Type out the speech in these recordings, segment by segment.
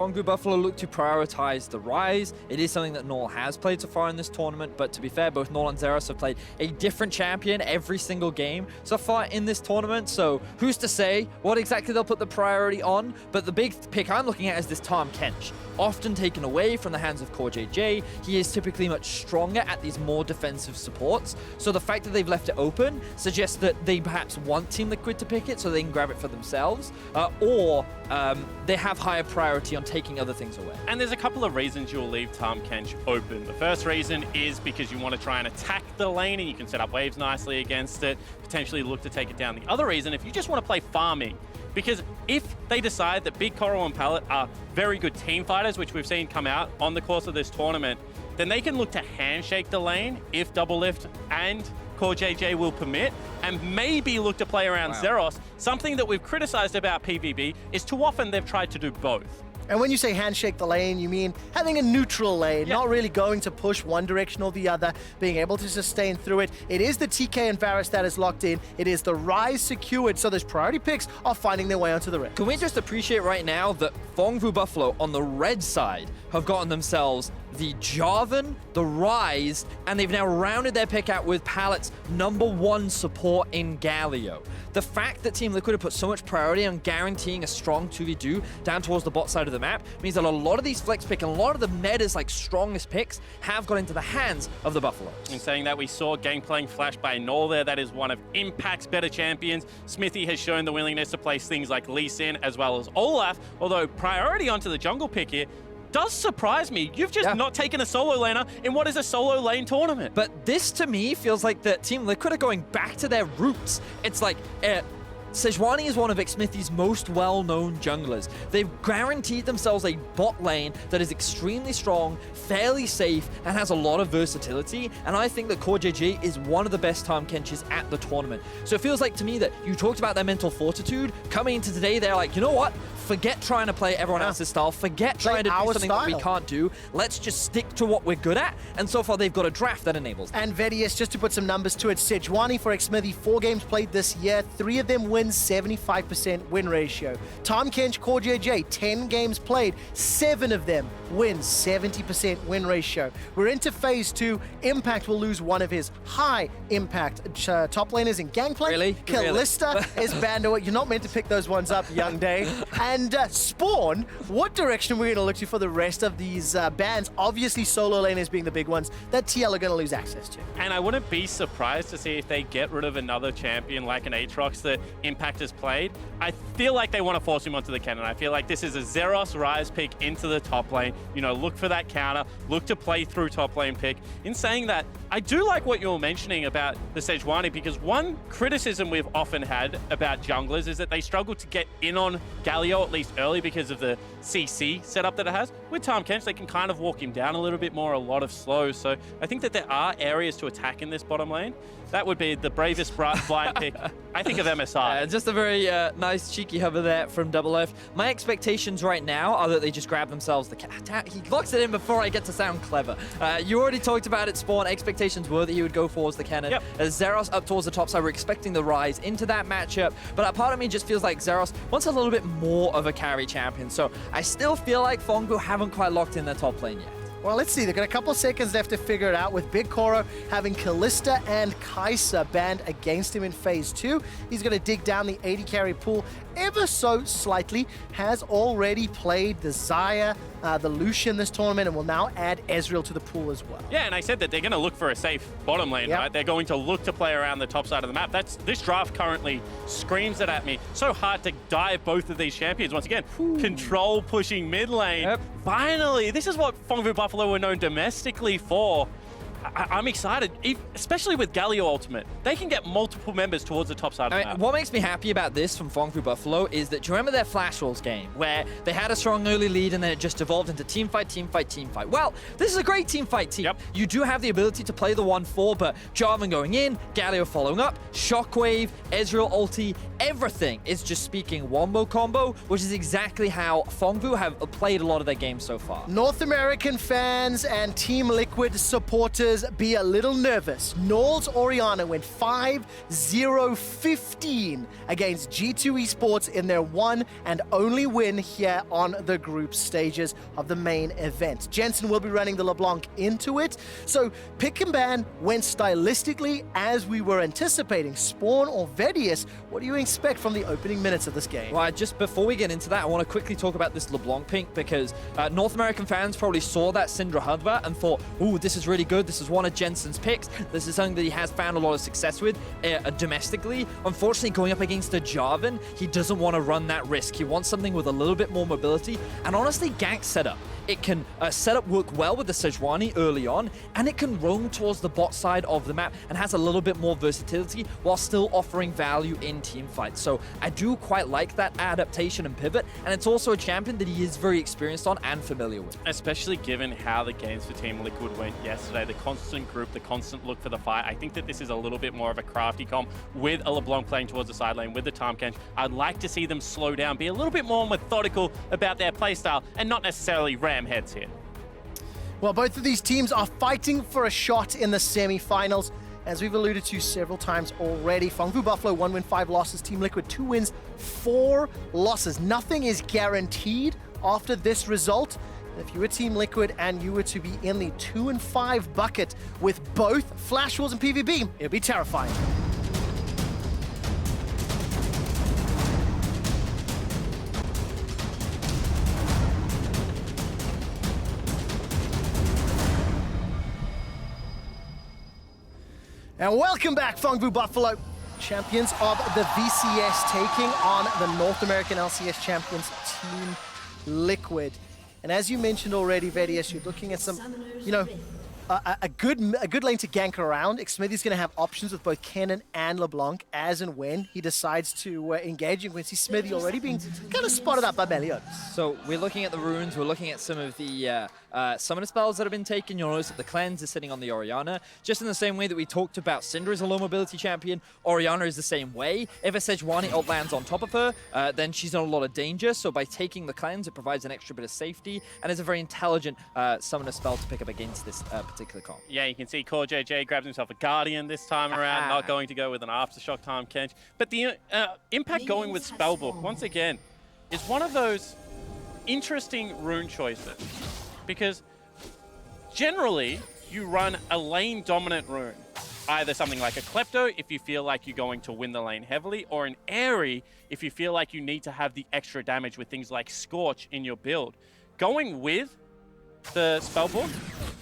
Phong Vũ Buffalo look to prioritize the Ryze. It is something that Naul has played so far in this tournament, but to be fair, both Naul and Zeros have played a different champion every single game so far in this tournament, so who's to say what exactly they'll put the priority on? But the big pick I'm looking at is this Tahm Kench. Often taken away from the hands of CoreJJ, he is typically much stronger at these more defensive supports, so the fact that they've left it open suggests that they perhaps want Team Liquid to pick it so they can grab it for themselves, or they have higher priority on taking other things away. And there's a couple of reasons you'll leave Tahm Kench open. The first reason is because you want to try and attack the lane and you can set up waves nicely against it, potentially look to take it down. The other reason, if you just want to play farming, because if they decide that BigKoro and Pallet are very good team fighters, which we've seen come out on the course of this tournament, then they can look to handshake the lane if DoubleLift and CoreJJ will permit, and maybe look to play around Zeros. Something that we've criticized about PVB is too often they've tried to do both. And when you say handshake the lane, you mean having a neutral lane, not really going to push one direction or the other, being able to sustain through it. It is the TK and Varus that is locked in. It is the Ryze secured, so those priority picks are finding their way onto the ring. Can we just appreciate right now that Phong Vũ Buffalo on the red side have gotten themselves the Jarvan, the Ryze, and they've now rounded their pick out with Pallet's #1 support in Galio. The fact that Team Liquid have put so much priority on guaranteeing a strong 2v2 down towards the bot side of the map means that a lot of these flex pick and a lot of the meta's like strongest picks have got into the hands of the Buffalo. In saying that, we saw game playing flash by Naul there. That is one of Impact's better champions. Xmithie has shown the willingness to place things like Lee Sin as well as Olaf, although priority onto the jungle pick here does surprise me. You've just not taken a solo laner in what is a solo lane tournament. But this, to me, feels like that Team Liquid are going back to their roots. It's like, Sejuani is one of Xmithie's most well-known junglers. They've guaranteed themselves a bot lane that is extremely strong, fairly safe, and has a lot of versatility, and I think that CoreJJ is one of the best Tahm Kenches at the tournament. So it feels like to me that you talked about their mental fortitude. Coming into today, they're like, you know what? Forget trying to play everyone else's style. Forget trying to do something that we can't do. Let's just stick to what we're good at. And so far, they've got a draft that enables them. And Vedius, just to put some numbers to it, Sejuani for Xmithie, 4 games played this year, 3 of them wins, 75% win ratio. Tahm Kench, CoreJJ, 10 games played, 7 of them wins, 70% win ratio. We're into phase 2. Impact will lose one of his high impact top laners in Gangplank. Really? Kalista is banned away. You're not meant to pick those ones up, young Day. And Spawn, what direction are we going to look to for the rest of these bans? Obviously, solo laners being the big ones that TL are going to lose access to. And I wouldn't be surprised to see if they get rid of another champion like an Aatrox that Impact has played. I feel like they want to force him onto the Kennen. I feel like this is a Zeros Ryze pick into the top lane. You know, look for that counter, look to play through top lane pick. In saying that, I do like what you're mentioning about the Sejuani, because one criticism we've often had about junglers is that they struggle to get in on Galio, at least early, because of the CC setup that it has. With Tahm Kench, they can kind of walk him down a little bit more, a lot of slows. So I think that there are areas to attack in this bottom lane. That would be the bravest blind pick, I think, of MSI. Just a very nice cheeky hover there from DoubleLift. My expectations right now are that they just grab themselves the he locks it in before I get to sound clever. You already talked about it, Spawn. Expectations were that he would go towards the Kennen. As Zeros up towards the top side, we're expecting the Ryze into that matchup. But a part of me just feels like Zeros wants a little bit more of a carry champion. So I still feel like Phong Vũ haven't quite locked in their top lane yet. Well, let's see. They've got a couple seconds left to figure it out, with BigKoro having Kalista and Kai'Sa banned against him in phase 2. He's going to dig down the AD carry pool ever so slightly. Has already played the Xayah, the Lucian this tournament, and will now add Ezreal to the pool as well. Yeah, and I said that they're going to look for a safe bottom lane, right? They're going to look to play around the top side of the map. This draft currently screams it at me. So hard to dive both of these champions. Once again, control pushing mid lane. Finally, this is what Phong Vũ Buffalo were known domestically for. I'm excited, especially with Galio Ultimate. They can get multiple members towards the top side of the map. What makes me happy about this from Phong Vũ Buffalo is that, do you remember their Flash Rolls game, where they had a strong early lead and then it just evolved into team fight, team fight, team fight? Well, this is a great team fight team. You do have the ability to play the 1-4, but Jarvan going in, Galio following up, Shockwave, Ezreal ulti, everything is just speaking wombo combo, which is exactly how Phong Vũ have played a lot of their games so far. North American fans and Team Liquid supporters watchers be a little nervous. Naul's Orianna went 5-0-15 against G2 Esports in their one and only win here on the group stages of the main event. Jensen will be running the LeBlanc into it. So pick and ban went stylistically as we were anticipating. Spawn or Vedius, what do you expect from the opening minutes of this game? Right, just before we get into that, I want to quickly talk about this LeBlanc pink because North American fans probably saw that Syndra Hudva and thought, ooh, this is really good. This is one of Jensen's picks. This is something that he has found a lot of success with domestically. Unfortunately, going up against a Jarvan, he doesn't want to run that risk. He wants something with a little bit more mobility. And honestly, gank setup. It can setup work well with the Sejuani early on, and it can roam towards the bot side of the map and has a little bit more versatility while still offering value in team fights. So I do quite like that adaptation and pivot, and it's also a champion that he is very experienced on and familiar with. Especially given how the games for Team Liquid went yesterday, the constant group, the constant look for the fight. I think that this is a little bit more of a crafty comp with a LeBlanc playing towards the side lane with the Tahm Kench. I'd like to see them slow down, be a little bit more methodical about their playstyle and not necessarily ram heads here. Well, both of these teams are fighting for a shot in the semi-finals. As we've alluded to several times already, Phong Vũ Buffalo, 1 win, 5 losses. Team Liquid, 2 wins, 4 losses. Nothing is guaranteed after this result. If you were Team Liquid and you were to be in the 2 and 5 bucket with both Flash Wars and PVB, it would be terrifying. And welcome back, Phong Vũ Buffalo, champions of the VCS, taking on the North American LCS champions, Team Liquid. And as you mentioned already, Vedius, you're looking at some, you know, a good lane to gank around. Xmithie's going to have options with both Kennen and LeBlanc as and when he decides to engage. You can see Xmithie already being kind of spotted up by Meliodas. So we're looking at the runes, we're looking at some of the summoner spells that have been taken. You'll notice that the cleanse is sitting on the Orianna. Just in the same way that we talked about Syndra is a low mobility champion, Orianna is the same way. If a Sejuani ult lands on top of her, then she's in a lot of danger. So by taking the cleanse, it provides an extra bit of safety and is a very intelligent summoner spell to pick up against this particular comp. Yeah, you can see CoreJJ grabs himself a Guardian this time around, not going to go with an Aftershock Tahm Kench. But the impact going with Spellbook, once again, is one of those interesting rune choices. Because generally, you run a lane-dominant rune. Either something like a Klepto if you feel like you're going to win the lane heavily, or an Airy if you feel like you need to have the extra damage with things like Scorch in your build. Going with the Spellbook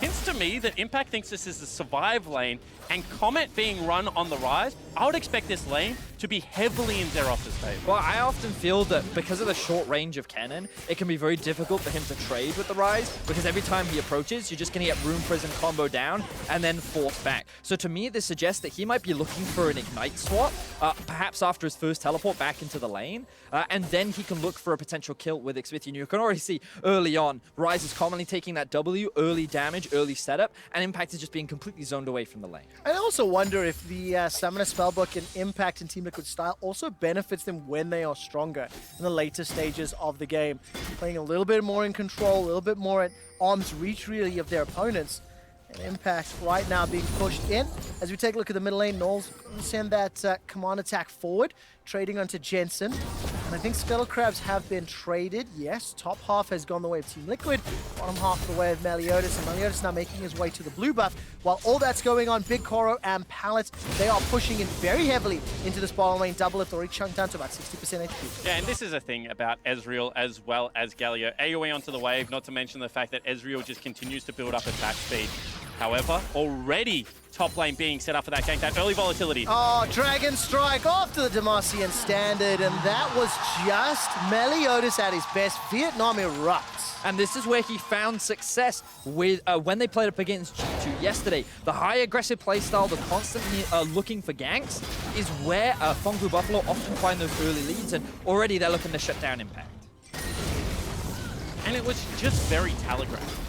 hints to me that Impact thinks this is the survive lane, and Comet being run on the Ryze, I would expect this lane to be heavily in Xeros's favor. Well, I often feel that because of the short range of Kennen, it can be very difficult for him to trade with the Ryze, because every time he approaches, you're just going to get Rune Prison combo down and then force back. So to me, this suggests that he might be looking for an Ignite swap, perhaps after his first teleport back into the lane, and then he can look for a potential kill with Xmithie. And you can already see early on, Ryze is commonly taking that W, early damage, early setup, and Impact is just being completely zoned away from the lane. I also wonder if the Summoner Spellbook and Impact and Team Liquid style also benefits them when they are stronger in the later stages of the game. Playing a little bit more in control, a little bit more at arm's reach really of their opponents. And Impact right now being pushed in. As we take a look at the middle lane, Naul's going to send that command attack forward, trading onto Jensen. And I think Scuttle Crabs have been traded. Yes, top half has gone the way of Team Liquid, bottom half the way of Meliodas. And Meliodas now making his way to the blue buff. While all that's going on, BigKoro and Pallet, they are pushing in very heavily into this bottom lane. DoubleLift already chunked down to about 60% HP. Yeah, and this is a thing about Ezreal as well as Galio. AoE onto the wave, not to mention the fact that Ezreal just continues to build up attack speed. However, already top lane being set up for that gank, that early volatility. Oh, Dragon Strike off to the Demacian standard, and that was just Meliodas at his best. Vietnam erupts. And this is where he found success with when they played up against G2 yesterday. The high aggressive playstyle, the constantly looking for ganks, is where Phong Vũ Buffalo often find those early leads, and already they're looking to shut down Impact. And it was just very telegraphed.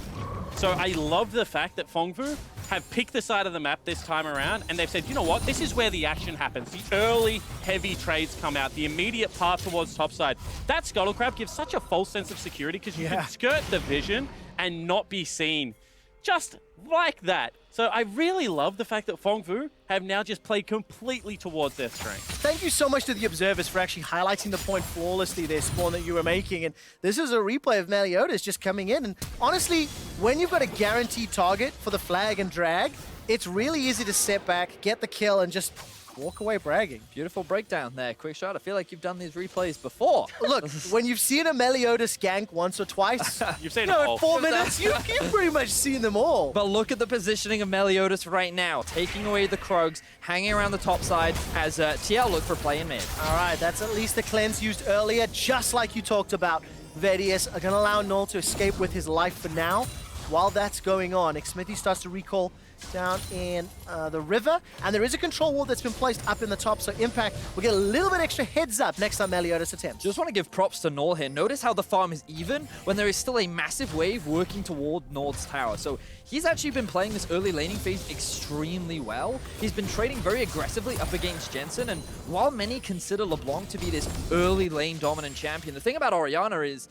So I love the fact that Phong Vũ have picked the side of the map this time around, and they've said, you know what, this is where the action happens. The early heavy trades come out, the immediate path towards topside. That Scuttle Crab gives such a false sense of security because you can skirt the vision and not be seen. just like that. So I really love the fact that Phong Vu have now just played completely towards their strength. Thank you so much to the observers for actually highlighting the point flawlessly there, Spawn, that you were making. And this is a replay of Meliodas just coming in. And honestly, when you've got a guaranteed target for the flag and drag, it's really easy to step back, get the kill, and just walk away bragging. Beautiful breakdown there, Quickshot. I feel like you've done these replays before. Look, when you've seen a Meliodas gank once or twice, You've seen you know, it all. in 4 minutes, you've pretty much seen them all. But look at the positioning of Meliodas right now, taking away the Krogs, hanging around the top side as TL look for play in mid. All right, that's at least the cleanse used earlier, just like you talked about. Vedius are going to allow Naul to escape with his life for now. While that's going on, Xmithie starts to recall down in the river, and there is a control wall that's been placed up in the top, so Impact will get a little bit extra heads up next time Meliodas attempts. Just want to give props to Naul here. Notice how the farm is even when there is still a massive wave working toward Naul's tower. So he's actually been playing this early laning phase extremely well. He's been trading very aggressively up against Jensen, and while many consider LeBlanc to be this early lane dominant champion, the thing about Orianna is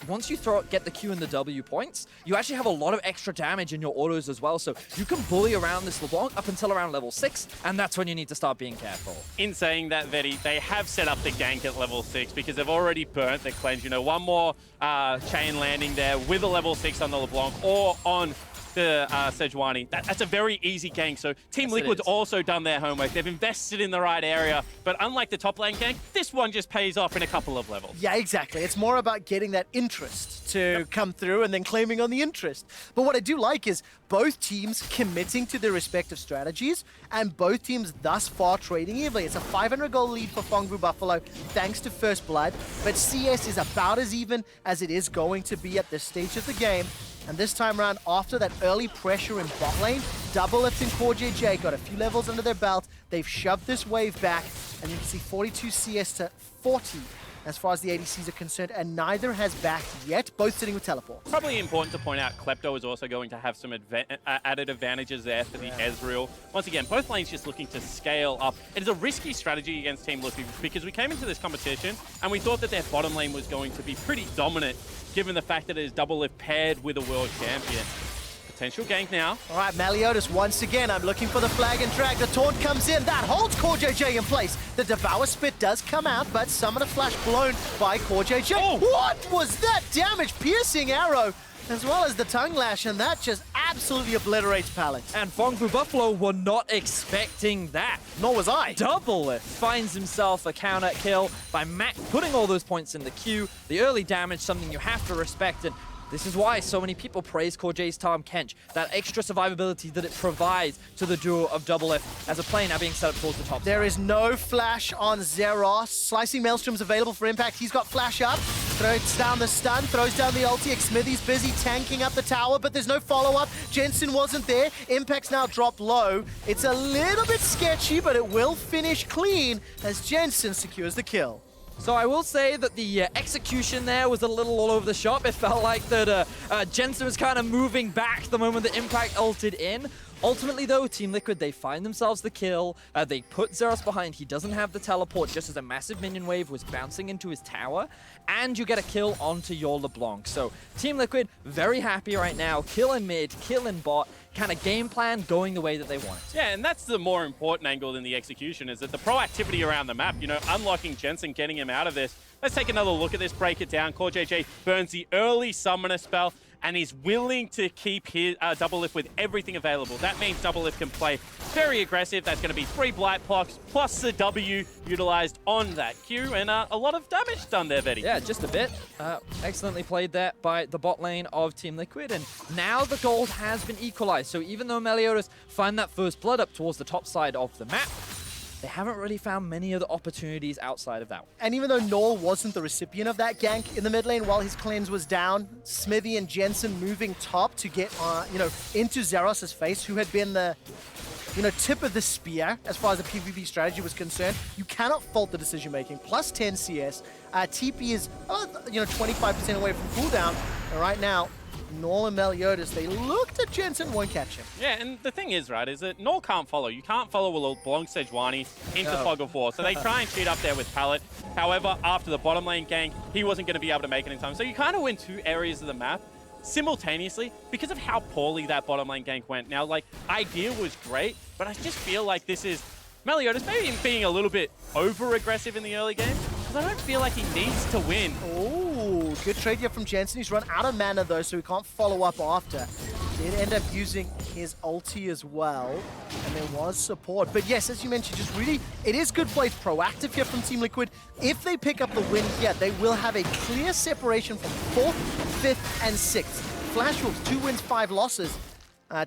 once you get the Q and the W points, you actually have a lot of extra damage in your autos as well, so you can bully around this LeBlanc up until around level 6, and that's when you need to start being careful. In saying that, Vedi, they have set up the gank at level 6 because they've already burnt the cleanse. You know, one more chain landing there with a level 6 on the LeBlanc or on the Sejuani. That's a very easy gank. So Team Liquid's also done their homework. They've invested in the right area, but unlike the top lane gank, this one just pays off in a couple of levels. Yeah, exactly. It's more about getting that interest to come through and then claiming on the interest. But what I do like is both teams committing to their respective strategies and both teams thus far trading evenly. It's a 500 goal lead for Phong Vũ Buffalo thanks to First Blood, but CS is about as even as it is going to be at this stage of the game. And this time around, after that early pressure in bot lane, DoubleLift and CoreJJ got a few levels under their belt. They've shoved this wave back, and you can see 42 CS to 40 as far as the ADCs are concerned, and neither has backed yet, both sitting with teleport. Probably important to point out, Klepto is also going to have some added advantages there for the Ezreal. Once again, both lanes just looking to scale up. It is a risky strategy against Team Liquid because we came into this competition and we thought that their bottom lane was going to be pretty dominant given the fact that it is DoubleLift paired with a world champion. Potential gank now. All right, Meliodas once again. I'm looking for the flag and drag. The taunt comes in. That holds CoreJJ in place. The Devour Spit does come out, but Summoner Flash blown by CoreJJ. Oh! What was that damage? Piercing arrow, as well as the tongue lash, and that just absolutely obliterates Palace. And Phong Vũ Buffalo were not expecting that. Nor was I. DoubleLift finds himself a counter kill by Mac putting all those points in the queue. The early damage, something you have to respect, and this is why so many people praise CoreJJ's Tahm Kench, that extra survivability that it provides to the duo of DoubleLift as a play now being set up towards the top. There is no flash on Zeros. Slicing Maelstrom's available for impact. He's got flash up, throws down the stun, throws down the ulti. Xmithie's busy tanking up the tower, but there's no follow-up. Jensen wasn't there. Impact's now dropped low. It's a little bit sketchy, but it will finish clean as Jensen secures the kill. So I will say that the execution there was a little all over the shop. It felt like that Jensen was kind of moving back the moment the Impact ulted in. Ultimately, though, Team Liquid, they find themselves the kill. They put Zeros behind. He doesn't have the teleport, just as a massive minion wave was bouncing into his tower. And you get a kill onto your LeBlanc. So Team Liquid, very happy right now. Kill in mid, kill in bot. Kind of game plan going the way that they want it. Yeah, and that's the more important angle than the execution, is that the proactivity around the map, you know, unlocking Jensen, getting him out of this. Let's take another look at this, break it down. CoreJJ burns the early summoner spell, and he's willing to keep his DoubleLift with everything available. That means DoubleLift can play very aggressive. That's going to be 3 Blight blocks plus the W utilized on that Q, and a lot of damage done there, Vedi. Yeah, just a bit. Excellently played there by the bot lane of Team Liquid, and now the gold has been equalized. So even though Meliodas find that first blood up towards the top side of the map, they haven't really found many other opportunities outside of that. And even though Naul wasn't the recipient of that gank in the mid lane while his cleanse was down, Xmithie and Jensen moving top to get, into Zeros' face, who had been the, tip of the spear as far as the PVB strategy was concerned. You cannot fault the decision making. Plus 10 CS. TP is, 25% away from cooldown. And right now, Naul and Meliodas, they looked at Jensen, won't catch him. Yeah, and the thing is, right, is that Naul can't follow. You can't follow a LeBlanc Sejuani into Fog of War. So they try and cheat up there with Pallet. However, after the bottom lane gank, he wasn't going to be able to make it in time. So you kind of win 2 areas of the map simultaneously, because of how poorly that bottom lane gank went, now, like, idea was great, but I just feel like this is Meliodas maybe being a little bit over-aggressive in the early game, because I don't feel like he needs to win. Oh, good trade here from Jensen. He's run out of mana though, so he can't follow up after. Did end up using his ulti as well, and there was support. But yes, as you mentioned, just really, it is good play, proactive here from Team Liquid. If they pick up the win here, they will have a clear separation from 4th, 5th, and 6th. Flash Wolves, 2 wins, 5 losses.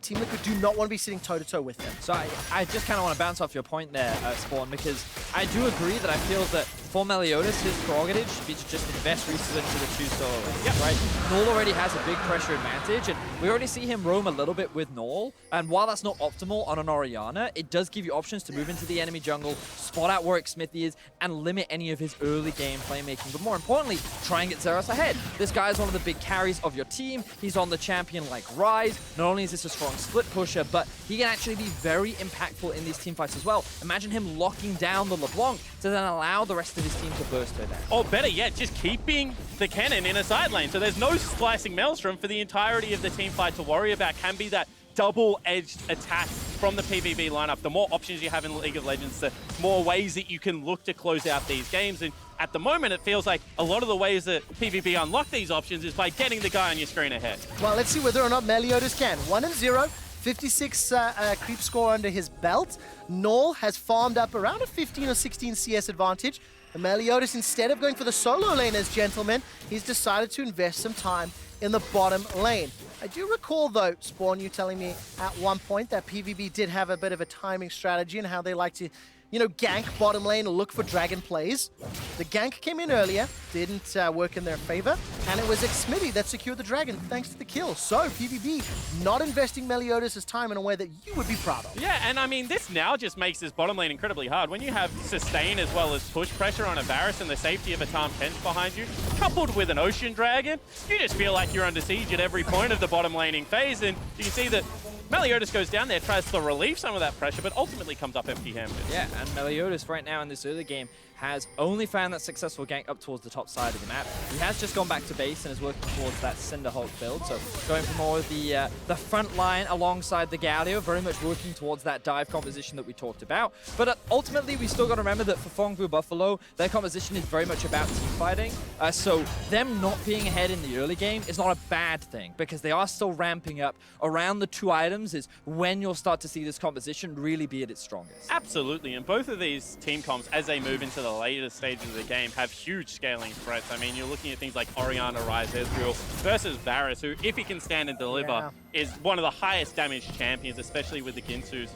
Team Liquid do not want to be sitting toe-to-toe with them. So I just kind of want to bounce off your point there, Spawn, because I do agree that I feel that for Meliodas, his prerogative should be to just invest resources into the 2 solo lanes, yep. right? Naul already has a big pressure advantage, and we already see him roam a little bit with Naul, and while that's not optimal on an Orianna, it does give you options to move into the enemy jungle, spot out where Xmithie is, and limit any of his early game playmaking, but more importantly, try and get Xerath ahead. This guy is one of the big carries of your team. He's on the champion like Ryze. Not only is this a strong split pusher, but he can actually be very impactful in these team fights as well. Imagine him locking down the LeBlanc to then allow the rest of his team to burst her down. Or better yet, just keeping the Kennen in a side lane. So there's no slicing Maelstrom for the entirety of the team fight to worry about. Can be that double-edged attack from the PVB lineup. The more options you have in League of Legends, the more ways that you can look to close out these games. And at the moment, it feels like a lot of the ways that PVB unlock these options is by getting the guy on your screen ahead. Well, let's see whether or not Meliodas can. 1-0. 56 creep score under his belt. Naul has farmed up around a 15 or 16 CS advantage. And Meliodas, instead of going for the solo lane as gentleman, he's decided to invest some time in the bottom lane. I do recall, though, Spawn, you telling me at one point that PVB did have a bit of a timing strategy and how they like to, you know, gank bottom lane or look for dragon plays. The gank came in earlier, didn't work in their favor, and it was Xmithie that secured the dragon thanks to the kill. So PVB not investing Meliodas' time in a way that you would be proud of. Yeah, and I mean, this now just makes this bottom lane incredibly hard. When you have sustain as well as push pressure on a Varus and the safety of a Tahm Kench behind you, coupled with an Ocean Dragon, you just feel like you're under siege at every point of the bottom laning phase, and you can see that Meliodas goes down there, tries to relieve some of that pressure, but ultimately comes up empty-handed. Yeah, and Meliodas right now in this early game has only found that successful gank up towards the top side of the map. He has just gone back to base and is working towards that Cinderhulk build, so going for more of the front line alongside the Galio, very much working towards that dive composition that we talked about. But ultimately, we still got to remember that for Phong Vũ Buffalo, their composition is very much about team fighting, so them not being ahead in the early game is not a bad thing, because they are still ramping up. Around the 2 items is when you'll start to see this composition really be at its strongest. Absolutely, and both of these team comps, as they move into the later stages of the game, have huge scaling threats. I mean, you're looking at things like Orianna, Ryze, Ezreal versus Varus, who, if he can stand and deliver, is one of the highest damage champions, especially with the Ginsu's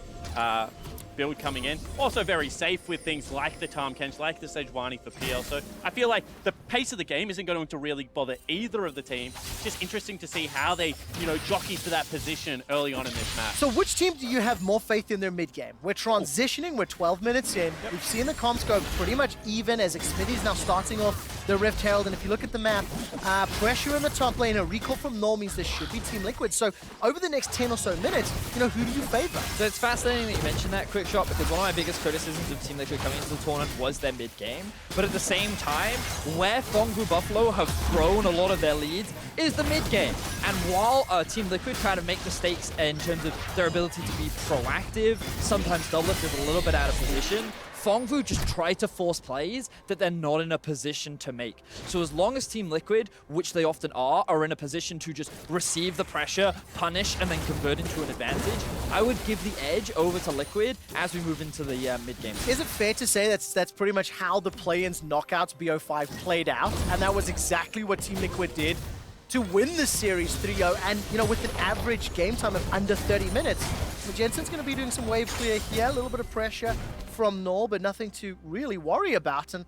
build coming in. Also very safe with things like the Tahm Kench, like the Sejuani for PL. So I feel like the pace of the game isn't going to really bother either of the team. It's just interesting to see how they, you know, jockey for that position early on in this match. So which team do you have more faith in their mid game? We're transitioning, we're 12 minutes in. We've seen the comps go pretty much even as Xmithie is now starting off the Rift Herald. And if you look at the map, pressure in the top lane, a recall from Naul means there should be Team Liquid. So over the next 10 or so minutes, you know, who do you favor? So it's fascinating that you mentioned that, Quickshot, because one of my biggest criticisms of Team Liquid coming into the tournament was their mid-game. But at the same time, where Phong Vũ Buffalo have thrown a lot of their leads is the mid-game. And while Team Liquid kind of make mistakes in terms of their ability to be proactive, sometimes DoubleLift is a little bit out of position, Phong Vũ just try to force plays that they're not in a position to make. So as long as Team Liquid, which they often are in a position to just receive the pressure, punish, and then convert into an advantage, I would give the edge over to Liquid as we move into the mid-game. Is it fair to say that's pretty much how the play-ins knockouts BO5 played out? And that was exactly what Team Liquid did to win the series 3-0, and you know, with an average game time of under 30 minutes. So Jensen's going to be doing some wave clear here, a little bit of pressure from Naul, but nothing to really worry about. And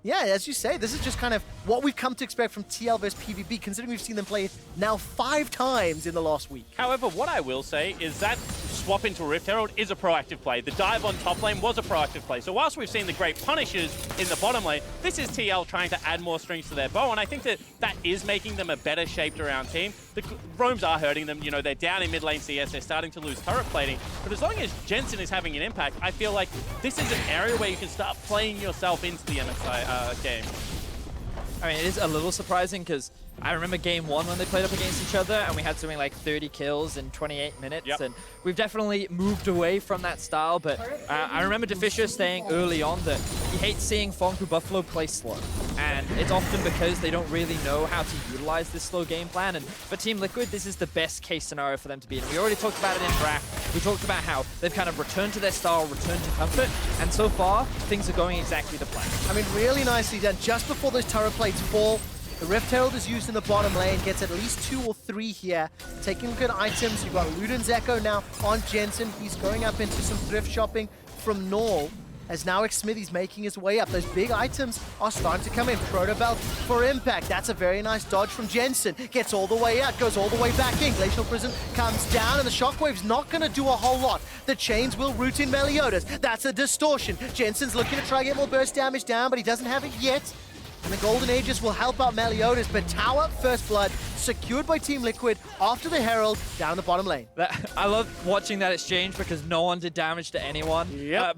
yeah, as you say, this is just kind of what we've come to expect from TL versus PVB, considering we've seen them play now 5 times in the last week. However, what I will say is that swap into Rift Herald is a proactive play. The dive on top lane was a proactive play. So whilst we've seen the great punishes in the bottom lane, this is TL trying to add more strings to their bow, and I think that that is making them a better shaped around team. The roams are hurting them. You know, they're down in mid lane CS, they're starting to lose turret plating, but as long as Jensen is having an impact, I feel like this is an area where you can start playing yourself into the MSI game. I mean, it is a little surprising because I remember game 1 when they played up against each other, and we had something like 30 kills in 28 minutes, and we've definitely moved away from that style, but I remember Deficio saying early on that he hates seeing Phong Vũ Buffalo play slow, and it's often because they don't really know how to utilize this slow game plan, and for Team Liquid, this is the best case scenario for them to be in. We already talked about it in draft. We talked about how they've kind of returned to their style, returned to comfort, and so far, things are going exactly to plan. I mean, really nicely done. Just before those turret plates fall, the Rift Herald is used in the bottom lane, gets at least 2 or 3 here. Taking good items, you've got Luden's Echo now on Jensen. He's going up into some thrift shopping from Naul, as now Xmithie's making his way up. Those big items are starting to come in. Protobelt for impact. That's a very nice dodge from Jensen. Gets all the way out, goes all the way back in. Glacial Prison comes down, and the Shockwave's not going to do a whole lot. The chains will root in Meliodas. That's a distortion. Jensen's looking to try to get more burst damage down, but he doesn't have it yet. And the Golden Aegis will help out Meliodas, but Tower First Blood secured by Team Liquid after the Herald down the bottom lane. I love watching that exchange because no one did damage to anyone.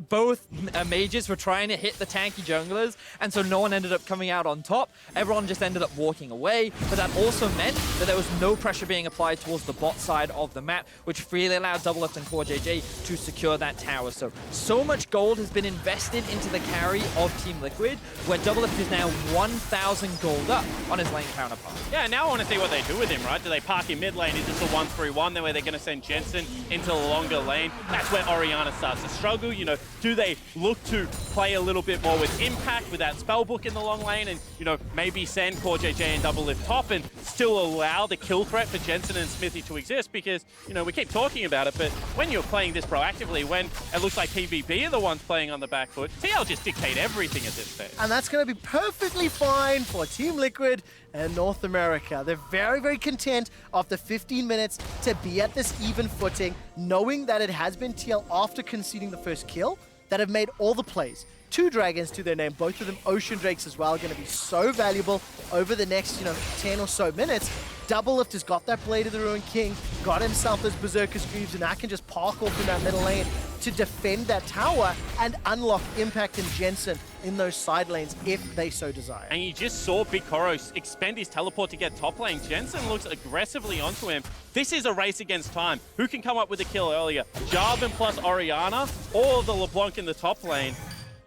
Both mages were trying to hit the tanky junglers, and so no one ended up coming out on top. Everyone just ended up walking away, but that also meant that there was no pressure being applied towards the bot side of the map, which really allowed DoubleLift and CoreJJ to secure that tower. So much gold has been invested into the carry of Team Liquid, where DoubleLift is now 1,000 gold up on his lane counterpart. Yeah, now I want to see what they do with him, right? Do they park him mid lane? Is this a 1-3-1? Then where they're going to send Jensen into the longer lane? That's where Orianna starts to struggle. You know, do they look to play a little bit more with impact with that spellbook in the long lane and, you know, maybe send CoreJJ and DoubleLift top and still allow the kill threat for Jensen and Xmithie to exist? Because, you know, we keep talking about it, but when you're playing this proactively, when it looks like PVB are the ones playing on the back foot, TL just dictate everything at this stage. And that's going to be perfectly fine for Team Liquid and North America. They're very, very content after 15 minutes to be at this even footing, knowing that it has been TL after conceding the first kill that have made all the plays. 2 dragons to their name, both of them Ocean Drakes as well, going to be so valuable over the next, 10 or so minutes. DoubleLift has got that Blade of the Ruined King, got himself those Berserker's Greaves, and that can just park off in that middle lane to defend that tower and unlock Impact and Jensen in those side lanes if they so desire. And you just saw BigKoro expend his teleport to get top lane. Jensen looks aggressively onto him. This is a race against time. Who can come up with a kill earlier? Jarvan plus Orianna or the LeBlanc in the top lane?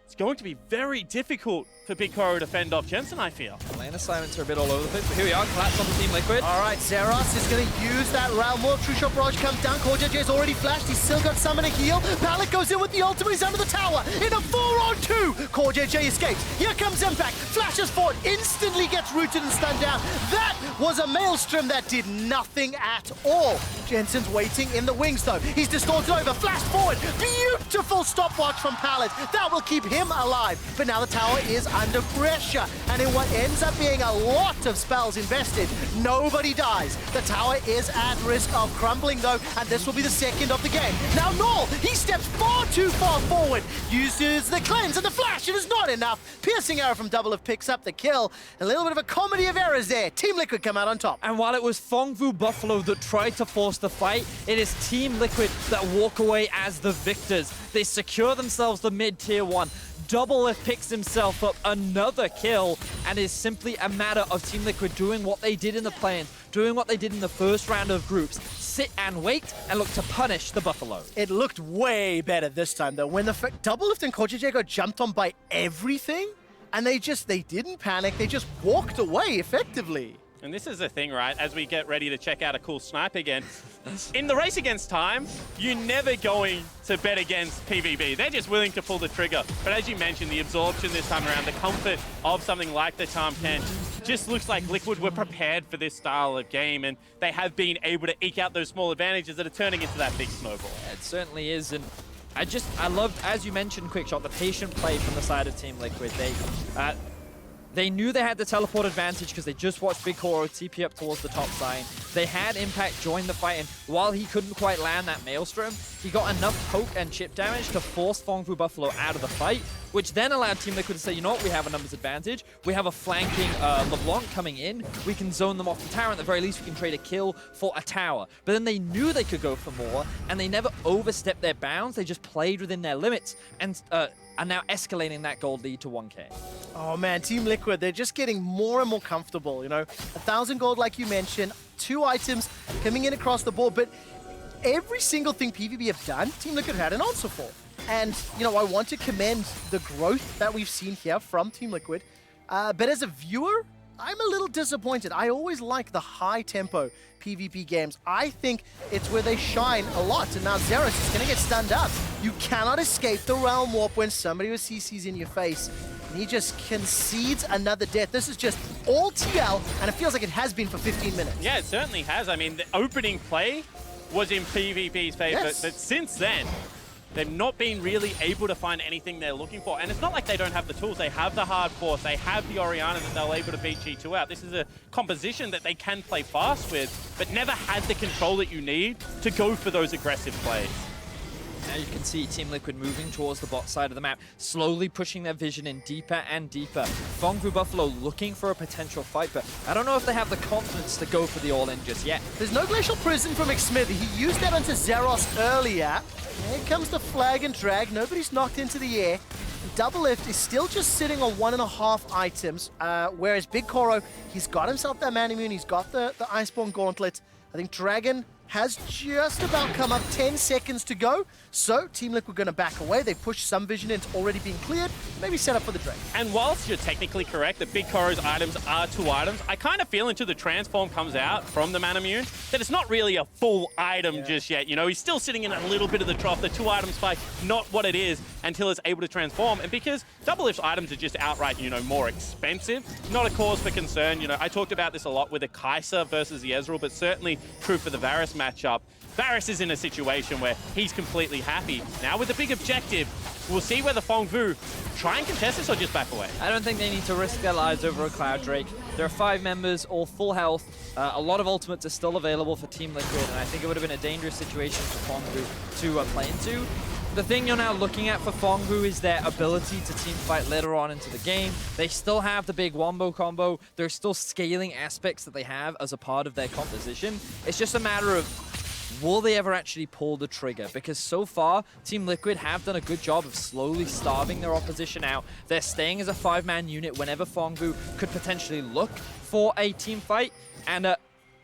It's going to be very difficult for BigKoro to fend off Jensen, I feel. Lane assignments are a bit all over the place, but here we are, collapse on the Team Liquid. All right, Zeros is going to use that Realm Warp. True Shot Barrage comes down. CoreJJ's already flashed. He's still got Summon a heal. Pallet goes in with the ultimate. He's under the tower in a 4-on-2. CoreJJ escapes. Here comes Impact. Flashes forward. Instantly gets rooted and stunned down. That was a Maelstrom that did nothing at all. Jensen's waiting in the wings, though. He's distorted over. Flash forward. Beautiful stopwatch from Pallet. That will keep him alive. But now the tower is under pressure, and in what ends up being a lot of spells invested, nobody dies. The tower is at risk of crumbling, though, and this will be the second of the game. Now Naul, he steps far too far forward, uses the cleanse and the flash. It is not enough. Piercing arrow from DoubleLift picks up the kill. A little bit of a comedy of errors there. Team Liquid come out on top. And while it was Phong Vũ Buffalo that tried to force the fight, it is Team Liquid that walk away as the victors. They secure themselves the mid-tier 1. DoubleLift picks himself up another kill, and is simply a matter of Team Liquid doing what they did in the play-ins, doing what they did in the first round of groups, sit and wait and look to punish the Buffalo. It looked way better this time, though, when the DoubleLift and CoreJJ got jumped on by everything, and they didn't panic, they just walked away effectively. And this is the thing, right? As we get ready to check out a cool snipe again, in the race against time, you're never going to bet against PVB. They're just willing to pull the trigger. But as you mentioned, the absorption this time around, the comfort of something like the Tahm Kench, just looks like Liquid were prepared for this style of game, and they have been able to eke out those small advantages that are turning into that big snowball. It certainly is, and I loved, as you mentioned, Quickshot, the patient play from the side of Team Liquid. They knew they had the teleport advantage because they just watched BigKoro TP up towards the top side. They had Impact join the fight, and while he couldn't quite land that Maelstrom, he got enough poke and chip damage to force Phong Vũ Buffalo out of the fight, which then allowed Team Liquid to say, you know what, we have a numbers advantage. We have a flanking LeBlanc coming in. We can zone them off the tower, and at the very least, we can trade a kill for a tower. But then they knew they could go for more, and they never overstepped their bounds. They just played within their limits. And are now escalating that gold lead to 1K. Oh man, Team Liquid, they're just getting more and more comfortable, you know. 1,000 gold like you mentioned, 2 items coming in across the board, but every single thing PVB have done, Team Liquid had an answer for. And, you know, I want to commend the growth that we've seen here from Team Liquid, but as a viewer, I'm a little disappointed. I always like the high-tempo PvP games. I think it's where they shine a lot, and now Xeros is going to get stunned up. You cannot escape the Realm Warp when somebody with CC's in your face, and he just concedes another death. This is just all TL, and it feels like it has been for 15 minutes. Yeah, it certainly has. I mean, the opening play was in PvP's favor, Yes. but since then, they've not been really able to find anything they're looking for. And it's not like they don't have the tools. They have the hard force. They have the Orianna that they're able to beat G2 out. This is a composition that they can play fast with, but never had the control that you need to go for those aggressive plays. Now you can see Team Liquid moving towards the bot side of the map, slowly pushing their vision in deeper and deeper. Phong Vũ Buffalo looking for a potential fight, but I don't know if they have the confidence to go for the all-in just yet. There's no Glacial Prison from Xmithie. He used that onto Xeros earlier. Here comes the flag and drag. Nobody's knocked into the air. DoubleLift is still just sitting on 1.5 items, whereas BigKoro, he's got himself that man immune. He's got the Iceborne Gauntlet. I think Dragon has just about come up, 10 seconds to go. So Team Liquid going to back away. They push some vision in, it's already been cleared. Maybe set up for the Drake. And whilst you're technically correct that BigKoro's items are 2 items, I kind of feel until the transform comes out from the Man Immune that it's not really a full item just yet. You know, he's still sitting in a little bit of the trough. The 2 item spike, not what it is until it's able to transform. And because DoubleLift's items are just outright, you know, more expensive, not a cause for concern. You know, I talked about this a lot with the Kai'Sa versus the Ezreal, but certainly true for the Varus matchup. Varus is in a situation where he's completely happy. Now with the big objective, we'll see whether Phong Vũ try and contest this or just back away. I don't think they need to risk their lives over a Cloud Drake. There are 5 members, all full health. A lot of ultimates are still available for Team Liquid, and I think it would have been a dangerous situation for Phong Vũ to play into. The thing you're now looking at for Phong Vũ is their ability to team fight later on into the game. They still have the big wombo combo. There's still scaling aspects that they have as a part of their composition. It's just a matter of, will they ever actually pull the trigger? Because so far, Team Liquid have done a good job of slowly starving their opposition out. They're staying as a 5-man unit whenever Phong Vũ could potentially look for a team fight. And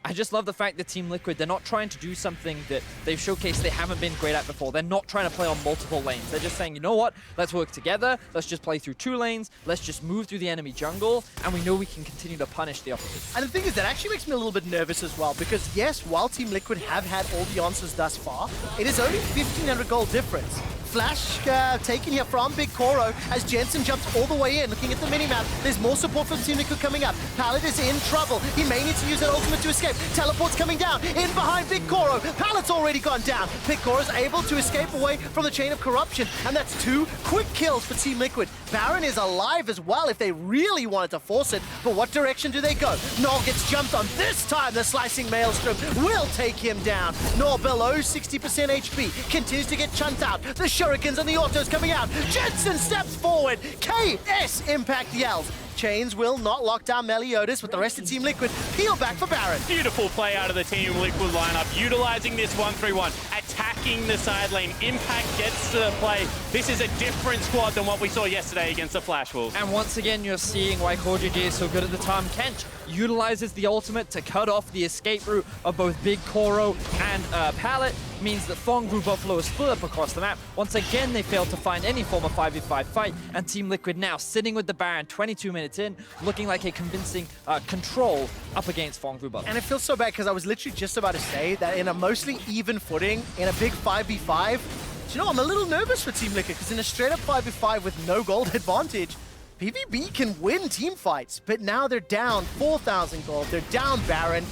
I just love the fact that Team Liquid, they're not trying to do something that they've showcased they haven't been great at before. They're not trying to play on multiple lanes. They're just saying, you know what? Let's work together. Let's just play through 2 lanes. Let's just move through the enemy jungle. And we know we can continue to punish the opposition. And the thing is, that actually makes me a little bit nervous as well, because yes, while Team Liquid have had all the answers thus far, it is only 1,500 gold difference. Flash taken here from BigKoro as Jensen jumps all the way in, looking at the minimap. There's more support from Team Liquid coming up. Pallet is in trouble. He may need to use that ultimate to escape. Teleport's coming down, in behind BigKoro. Pallet's already gone down. BigKoro's able to escape away from the chain of corruption, and that's 2 quick kills for Team Liquid. Baron is alive as well if they really wanted to force it, but what direction do they go? Naul gets jumped on. This time the slicing maelstrom will take him down. Naul below 60% HP, continues to get chunked out. The shurikens and the autos coming out. Jensen steps forward. KS Impact yells. Chains will not lock down Meliodas, with the rest of Team Liquid peel back for Baron. Beautiful play out of the Team Liquid lineup, utilizing this 1-3-1, attacking the side lane. Impact gets to the play. This is a different squad than what we saw yesterday against the Flash Wolves. And once again, you're seeing why CoreJJ is so good at the Tahm. Kench utilizes the ultimate to cut off the escape route of both BigKoro and Pallet. Means that Phong Vũ Buffalo is split up across the map. Once again, they failed to find any form of 5v5 fight, and Team Liquid now sitting with the Baron 22 minutes in, looking like a convincing control up against Phong Vũ Buffalo. And it feels so bad because I was literally just about to say that in a mostly even footing, in a big 5v5, you know, I'm a little nervous for Team Liquid, because in a straight up 5v5 with no gold advantage, PVB can win team fights, but now they're down 4,000 gold, they're down Baron.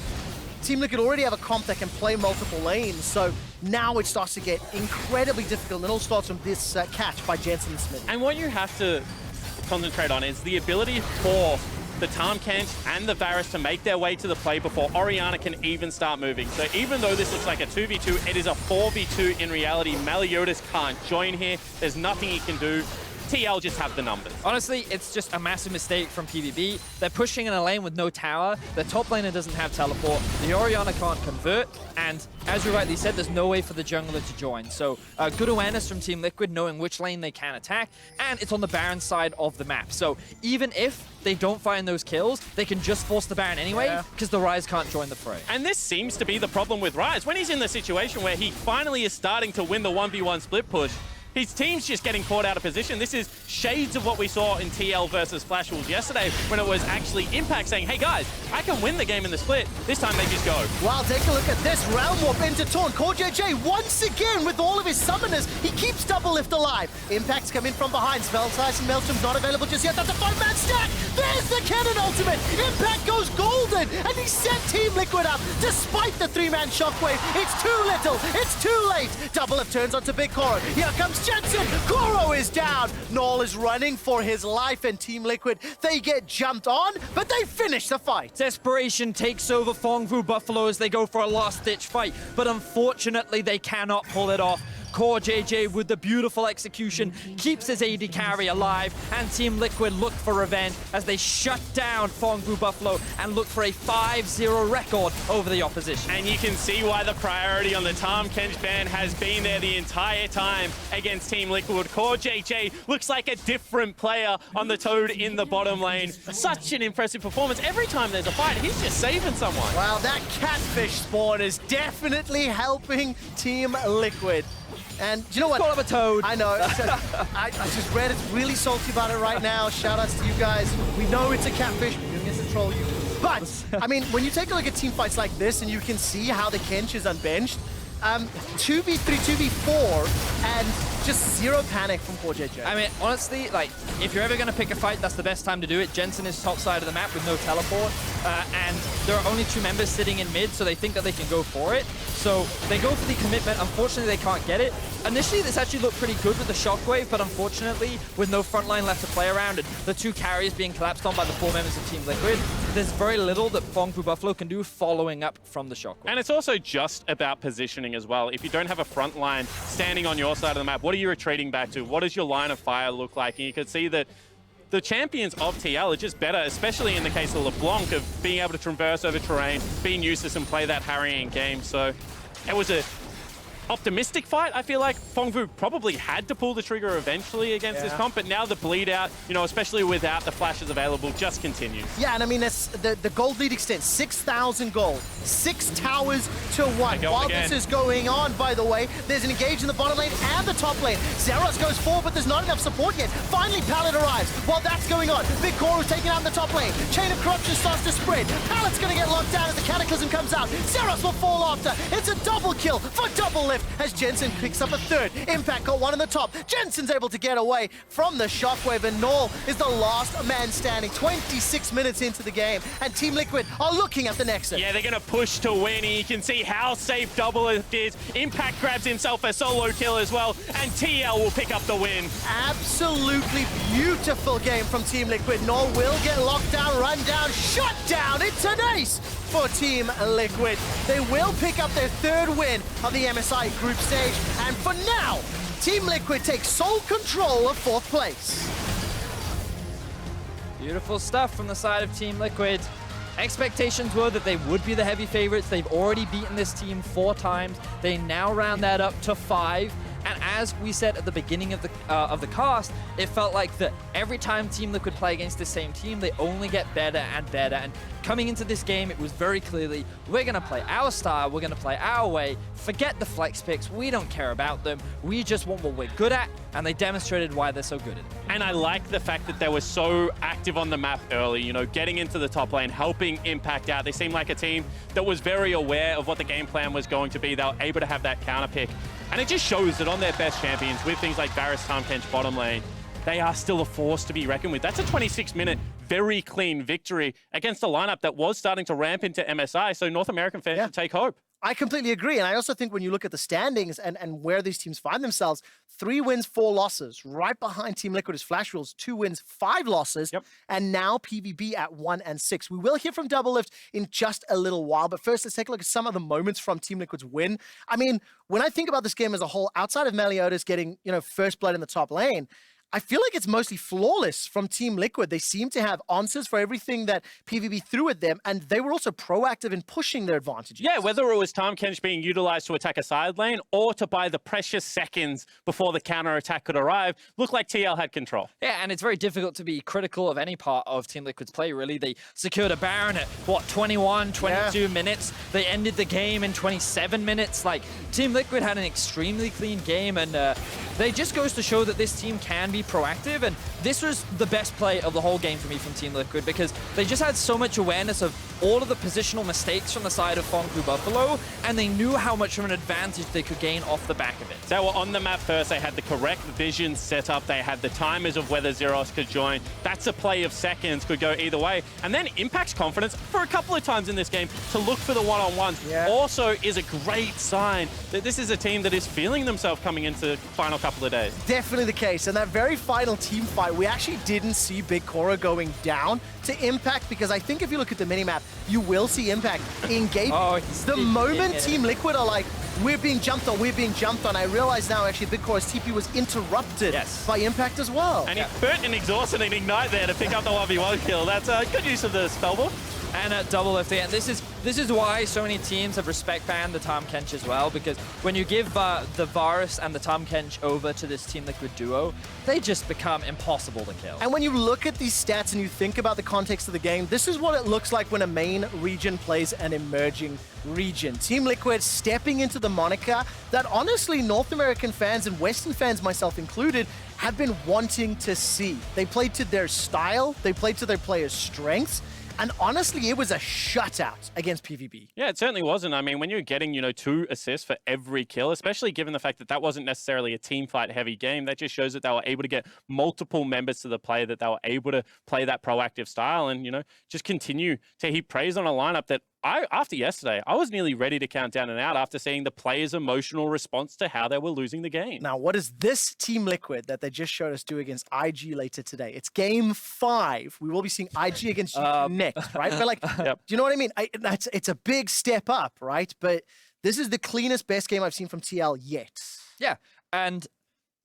Team Liquid already have a comp that can play multiple lanes, so now it starts to get incredibly difficult, and it all starts from this catch by Jensen and Xmithie. And what you have to concentrate on is the ability for the Tahm Kench and the Varus to make their way to the play before Orianna can even start moving. So even though this looks like a 2v2, it is a 4v2 in reality. Meliodas can't join here. There's nothing he can do. TL just have the numbers. Honestly, it's just a massive mistake from PVB. They're pushing in a lane with no tower. The top laner doesn't have teleport. The Orianna can't convert. And as you rightly said, there's no way for the jungler to join. So good awareness from Team Liquid, knowing which lane they can attack. And it's on the Baron side of the map. So even if they don't find those kills, they can just force the Baron anyway, because the Ryze can't join the fray. And this seems to be the problem with Ryze. When he's in the situation where he finally is starting to win the 1v1 split push, his team's just getting caught out of position. This is shades of what we saw in TL versus Flash Wolves yesterday, when it was actually Impact saying, hey guys, I can win the game in the split. This time they just go. Well, take a look at this. Realm Warp into Taunt. CoreJJ once again with all of his summoners. He keeps DoubleLift alive. Impact's come in from behind. Spellsize and Maelstrom's not available just yet. That's a 5-man stack. There's the Kennen ultimate. Impact goes golden. And he set Team Liquid up despite the 3-man shockwave. It's too little. It's too late. DoubleLift turns onto BigKoro. Here comes Jensen. Koro is down. Naul is running for his life, and Team Liquid, they get jumped on, but they finish the fight. Desperation takes over Phong Vũ Buffalo as they go for a last-ditch fight, but unfortunately they cannot pull it off. CoreJJ with the beautiful execution keeps his AD carry alive, and Team Liquid look for revenge as they shut down Phong Vũ Buffalo and look for a 5-0 record over the opposition. And you can see why the priority on the Tahm Kench ban has been there the entire time against Team Liquid. CoreJJ looks like a different player on the Toad in the bottom lane. Such an impressive performance. Every time there's a fight, he's just saving someone. Wow, that catfish spawn is definitely helping Team Liquid. And do you know what? Call him a toad. I know. I just read it's really salty about it right now. Shout outs to you guys. We know it's a catfish. We're doing this to troll you. But, I mean, when you take a look at team fights like this and you can see how the Kench is unbenched, 2v3, 2v4, and just zero panic from CoreJJ. I mean, honestly, like, if you're ever going to pick a fight, that's the best time to do it. Jensen is top side of the map with no teleport, and there are only 2 members sitting in mid, so they think that they can go for it. So they go for the commitment. Unfortunately, they can't get it. Initially, this actually looked pretty good with the shockwave, but unfortunately, with no front line left to play around and the 2 carries being collapsed on by the 4 members of Team Liquid, there's very little that Phong Vũ Buffalo can do following up from the shockwave. And it's also just about positioning as well. If you don't have a front line standing on your side of the map, what are you retreating back to? What does your line of fire look like? And you can see that the champions of TL are just better, especially in the case of LeBlanc, of being able to traverse over terrain, being useless and play that harrying game. So it was a optimistic fight. I feel like Phong Vũ probably had to pull the trigger eventually against this comp, but now the bleed out, you know, especially without the flashes available, just continues. Yeah, and I mean, that's the gold lead extends 6,000 gold, 6 towers to 1. While this is going on, by the way, there's an engage in the bottom lane and the top lane. Zeros goes forward, but there's not enough support yet. Finally, Pallet arrives. While that's going on, BigKoro's taking out in the top lane. Chain of corruption starts to spread. Pallet's going to get locked down as the Cataclysm comes out. Zeros will fall after. It's a double kill for DoubleLift as Jensen picks up a 3rd. Impact got 1 in the top. Jensen's able to get away from the shockwave, and Naul is the last man standing. 26 minutes into the game, and Team Liquid are looking at the Nexus. Yeah, they're going to push to win. You can see how safe DoubleLift is. Impact grabs himself a solo kill as well, and TL will pick up the win. Absolutely beautiful game from Team Liquid. Naul will get locked down, run down, shut down. It's an ace for Team Liquid. They will pick up their 3rd win of the MSI group stage, and for now, Team Liquid takes sole control of 4th place. Beautiful stuff from the side of Team Liquid. Expectations were that they would be the heavy favorites. They've already beaten this team 4 times. They now round that up to 5. And as we said at the beginning of the cast, it felt like that every time Team Liquid play against the same team, they only get better and better. And coming into this game, it was very clearly, we're going to play our style, we're going to play our way, forget the flex picks, we don't care about them, we just want what we're good at, and they demonstrated why they're so good at it. And I like the fact that they were so active on the map early, you know, getting into the top lane, helping Impact out. They seemed like a team that was very aware of what the game plan was going to be. They were able to have that counter pick. And it just shows that on their best champions, with things like Varus, Tahm, Kench, bottom lane, they are still a force to be reckoned with. That's a 26-minute, very clean victory against a lineup that was starting to ramp into MSI, so North American fans should take hope. I completely agree, and I also think when you look at the standings and where these teams find themselves, 3 wins, 4 losses. Right behind Team Liquid is Flash Wolves, 2 wins, 5 losses, and now PVB at 1 and 6. We will hear from DoubleLift in just a little while, but first let's take a look at some of the moments from Team Liquid's win. I mean, when I think about this game as a whole, outside of Meliodas getting, you know, first blood in the top lane, I feel like it's mostly flawless from Team Liquid. They seem to have answers for everything that PVB threw at them, and they were also proactive in pushing their advantages. Yeah, whether it was Tahm Kench being utilized to attack a side lane or to buy the precious seconds before the counter attack could arrive, looked like TL had control. Yeah, and it's very difficult to be critical of any part of Team Liquid's play, really. They secured a Baron at, what, 21, 22 minutes? They ended the game in 27 minutes. Like, Team Liquid had an extremely clean game, and they just goes to show that this team can be proactive, and this was the best play of the whole game for me from Team Liquid, because they just had so much awareness of all of the positional mistakes from the side of Phong Vũ Buffalo, and they knew how much of an advantage they could gain off the back of it. They were on the map first, they had the correct vision set up, they had the timers of whether Zeros could join. That's a play of seconds, could go either way. And then Impact's confidence for a couple of times in this game to look for the one-on-ones also is a great sign that this is a team that is feeling themselves coming into the final couple of days. Definitely the case. And that very final team fight, we actually didn't see BigKoro going down to Impact, because I think if you look at the minimap, you will see Impact engage. The moment Team Liquid are like, we're being jumped on, I realize now actually BigKoro's TP was interrupted by Impact as well. And he burnt an Exhaust and an Ignite there to pick up the 1v1 kill. That's a good use of the spellbook. And at DoubleLift, and this is why so many teams have respect banned the Tahm Kench as well, because when you give the Varus and the Tahm Kench over to this Team Liquid duo, they just become impossible to kill. And when you look at these stats and you think about the context of the game, this is what it looks like when a main region plays an emerging region. Team Liquid stepping into the moniker that honestly North American fans and Western fans, myself included, have been wanting to see. They played to their style, they played to their players' strengths, and honestly, it was a shutout against PVB. Yeah, it certainly wasn't. I mean, when you're getting, 2 assists for every kill, especially given the fact that that wasn't necessarily a team fight heavy game, that just shows that they were able to get multiple members to the play, that they were able to play that proactive style and, just continue to heap praise on a lineup that after yesterday, I was nearly ready to count down and out after seeing the players' emotional response to how they were losing the game. Now, what does this Team Liquid that they just showed us do against IG later today? It's game 5. We will be seeing IG against you next, right? But like, do you know what I mean? It's a big step up, right? But this is the cleanest, best game I've seen from TL yet. Yeah, and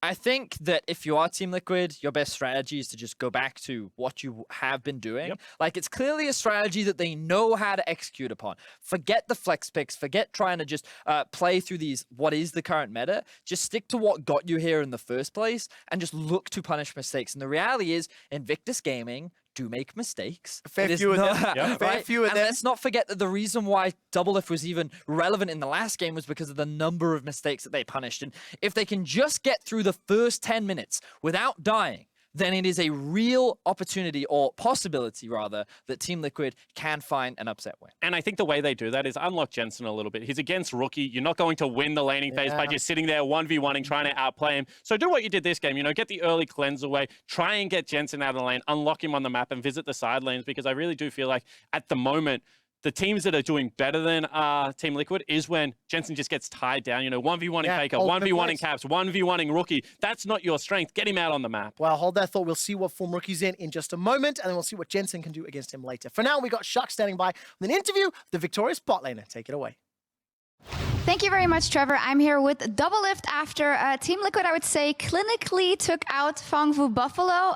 I think that if you are Team Liquid, your best strategy is to just go back to what you have been doing. Like, it's clearly a strategy that they know how to execute upon. Forget the flex picks, forget trying to just play through what is the current meta. Just stick to what got you here in the first place and just look to punish mistakes. And the reality is, Invictus Gaming do make mistakes. Fair few of them. Fair few of them. Let's not forget that the reason why DoubleLift was even relevant in the last game was because of the number of mistakes that they punished. And if they can just get through the first 10 minutes without dying, then it is a real opportunity, or possibility rather, that Team Liquid can find an upset win. And I think the way they do that is unlock Jensen a little bit. He's against Rookie. You're not going to win the laning phase by just sitting there 1v1ing, trying to outplay him. So do what you did this game, get the early cleanse away, try and get Jensen out of the lane, unlock him on the map and visit the side lanes, because I really do feel like at the moment, the teams that are doing better than Team Liquid is when Jensen just gets tied down. 1v1ing Faker, 1v1ing Caps, 1v1ing Rookie. That's not your strength. Get him out on the map. Well, hold that thought. We'll see what form Rookie's in just a moment, and then we'll see what Jensen can do against him later. For now, we got Shuck standing by with an interview, the victorious bot laner. Take it away. Thank you very much, Trevor. I'm here with DoubleLift after Team Liquid, I would say, clinically took out Phong Vũ Buffalo.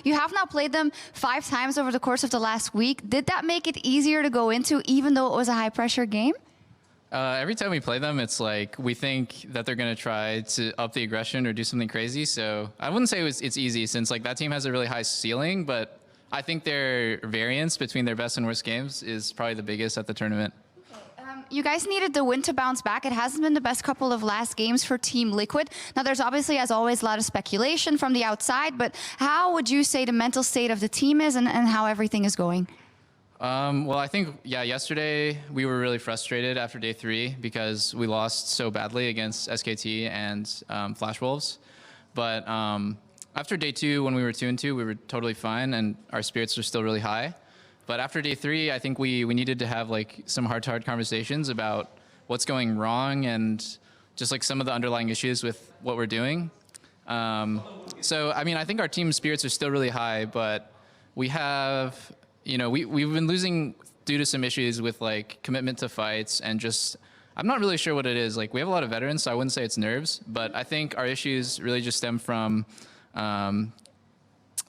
You have now played them 5 times over the course of the last week. Did that make it easier to go into, even though it was a high-pressure game? Every time we play them, it's like we think that they're going to try to up the aggression or do something crazy. So I wouldn't say it's easy, since like that team has a really high ceiling, but I think their variance between their best and worst games is probably the biggest at the tournament. You guys needed the win to bounce back. It hasn't been the best couple of last games for Team Liquid. Now, there's obviously, as always, a lot of speculation from the outside, but how would you say the mental state of the team is and how everything is going? Well, I think, yesterday we were really frustrated after day 3 because we lost so badly against SKT and Flash Wolves. But after day 2, when we were 2-2, we were totally fine and our spirits were still really high. But after day 3, I think we needed to have like some heart-to-heart conversations about what's going wrong and just like some of the underlying issues with what we're doing. So, I mean, I think our team spirits are still really high, but we have, we've been losing due to some issues with like commitment to fights and just, I'm not really sure what it is. Like, we have a lot of veterans, so I wouldn't say it's nerves, but I think our issues really just stem from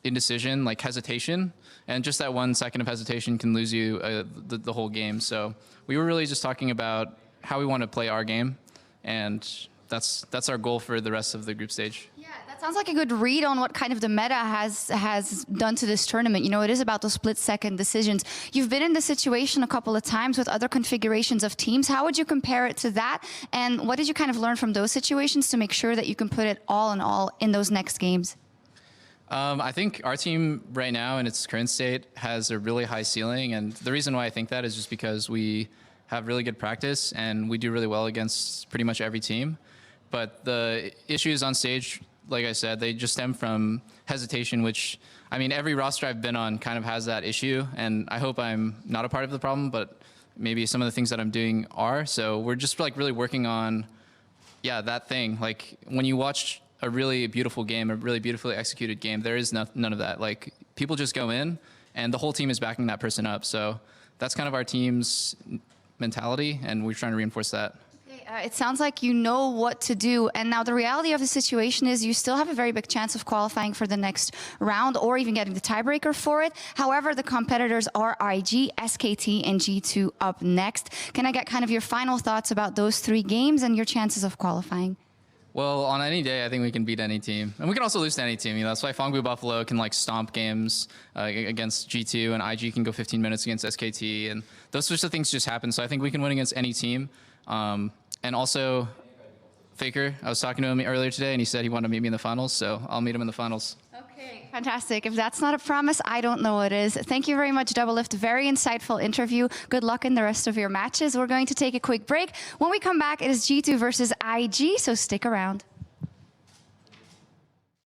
indecision, like hesitation. And just that 1 second of hesitation can lose you the whole game. So we were really just talking about how we want to play our game. And that's our goal for the rest of the group stage. Yeah, that sounds like a good read on what kind of the meta has done to this tournament. You know, it is about those split-second decisions. You've been in this situation a couple of times with other configurations of teams. How would you compare it to that? And what did you kind of learn from those situations to make sure that you can put it all in all in those next games? I think our team right now in its current state has a really high ceiling. And the reason why I think that is just because we have really good practice and we do really well against pretty much every team. But the issues on stage, like I said, they just stem from hesitation, which, I mean, every roster I've been on kind of has that issue. And I hope I'm not a part of the problem, but maybe some of the things that I'm doing are. So we're just like really working on, yeah, that thing. Like when you watch a really beautiful game, a really beautifully executed game, there is none of that. Like people just go in and the whole team is backing that person up. So that's kind of our team's mentality, and we're trying to reinforce that. It sounds like you know what to do. And now the reality of the situation is you still have a very big chance of qualifying for the next round or even getting the tiebreaker for it. However, the competitors are IG, SKT, and G2 up next. Can I get kind of your final thoughts about those 3 games and your chances of qualifying? Well, on any day, I think we can beat any team. And we can also lose to any team. You know, that's why Phong Vũ Buffalo can like stomp games against G2, and IG can go 15 minutes against SKT. And those sorts of things just happen. So I think we can win against any team. And also, Faker, I was talking to him earlier today, and he said he wanted to meet me in the finals. So I'll meet him in the finals. Okay, fantastic. If that's not a promise, I don't know what is. Thank you very much, DoubleLift. Very insightful interview. Good luck in the rest of your matches. We're going to take a quick break. When we come back, it is G2 versus IG, so stick around.